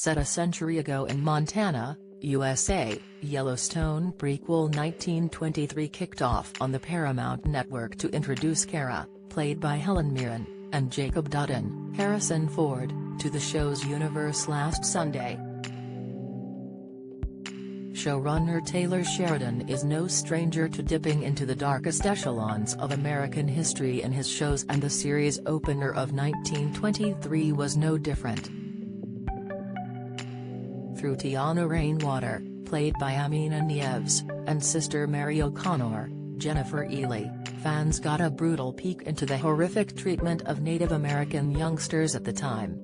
set a century ago in Montana, USA, Yellowstone prequel 1923 kicked off on the Paramount Network to introduce Kara, played by Helen Mirren, and Jacob Dutton, Harrison Ford, to the show's universe last Sunday. Showrunner Taylor Sheridan is no stranger to dipping into the darkest echelons of American history in his shows, and the series opener of 1923 was no different. Through Teonna Rainwater, played by Amina Nieves, and Sister Mary O'Connor, Jennifer Ely, fans got a brutal peek into the horrific treatment of Native American youngsters at the time.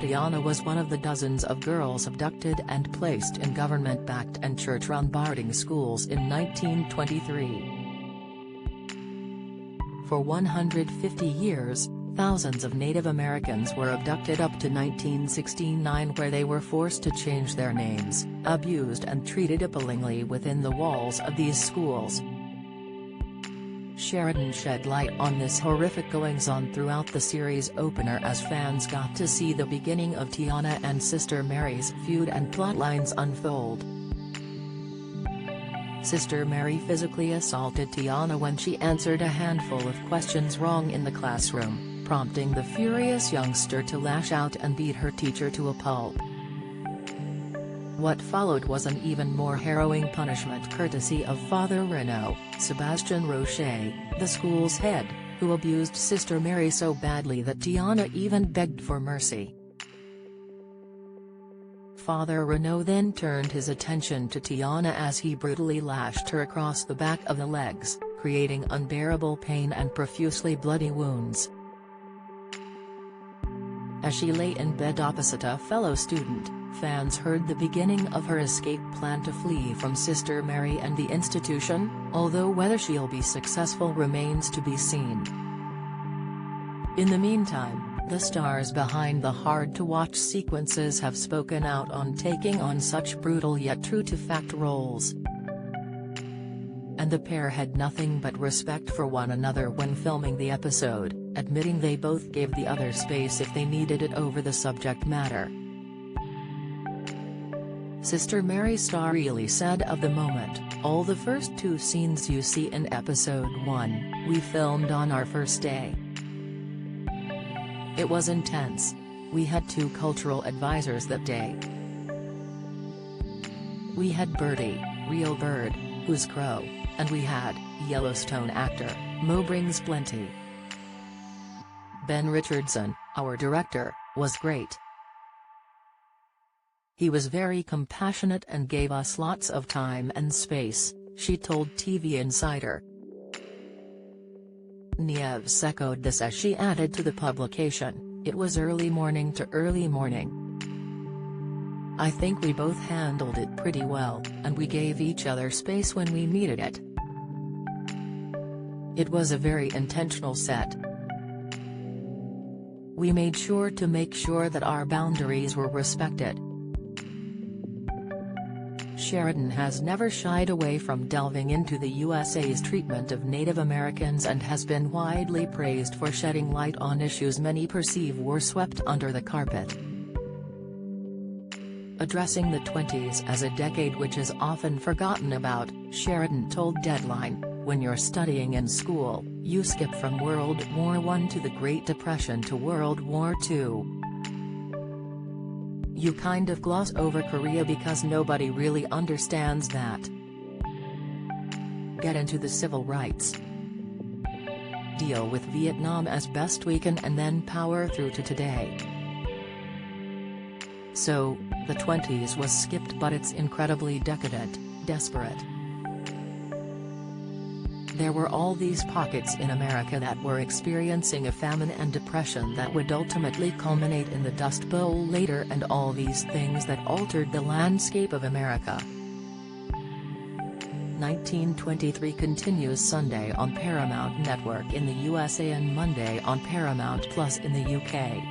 Teonna was one of the dozens of girls abducted and placed in government-backed and church-run boarding schools in 1923. For 150 years, thousands of Native Americans were abducted up to 1969, where they were forced to change their names, abused and treated appallingly within the walls of these schools. Sheridan shed light on this horrific goings-on throughout the series opener as fans got to see the beginning of Teonna and Sister Mary's feud and plotlines unfold. Sister Mary physically assaulted Teonna when she answered a handful of questions wrong in the classroom, prompting the furious youngster to lash out and beat her teacher to a pulp. What followed was an even more harrowing punishment courtesy of Father Renaud, Sebastian Roche, the school's head, who abused Sister Mary so badly that Teonna even begged for mercy. Father Renaud then turned his attention to Teonna as he brutally lashed her across the back of the legs, creating unbearable pain and profusely bloody wounds. As she lay in bed opposite a fellow student, fans heard the beginning of her escape plan to flee from Sister Mary and the institution, although whether she'll be successful remains to be seen. In the meantime, the stars behind the hard-to-watch sequences have spoken out on taking on such brutal yet true-to-fact roles. And the pair had nothing but respect for one another when filming the episode, admitting they both gave the other space if they needed it over the subject matter. Sister Mary star Ely said of the moment, "All the first two scenes you see in episode 1, we filmed on our first day. It was intense. We had 2 cultural advisors that day. We had Birdie, real bird, who's crow, and we had Yellowstone actor, Mo Brings Plenty. Ben Richardson, our director, was great. He was very compassionate and gave us lots of time and space," she told TV Insider. Nieves echoed this as she added to the publication, "It was early morning to early morning. I think we both handled it pretty well, and we gave each other space when we needed it. It was a very intentional set. We made sure to make sure that our boundaries were respected." Sheridan has never shied away from delving into the USA's treatment of Native Americans and has been widely praised for shedding light on issues many perceive were swept under the carpet. Addressing the 20s as a decade which is often forgotten about, Sheridan told Deadline, "When you're studying in school, you skip from World War I to the Great Depression to World War II. You kind of gloss over Korea because nobody really understands that. Get into the civil rights. Deal with Vietnam as best we can and then power through to today. So, the 20s was skipped, but it's incredibly decadent, desperate. There were all these pockets in America that were experiencing a famine and depression that would ultimately culminate in the Dust Bowl later, and all these things that altered the landscape of America." 1923 continues Sunday on Paramount Network in the USA and Monday on Paramount Plus in the UK.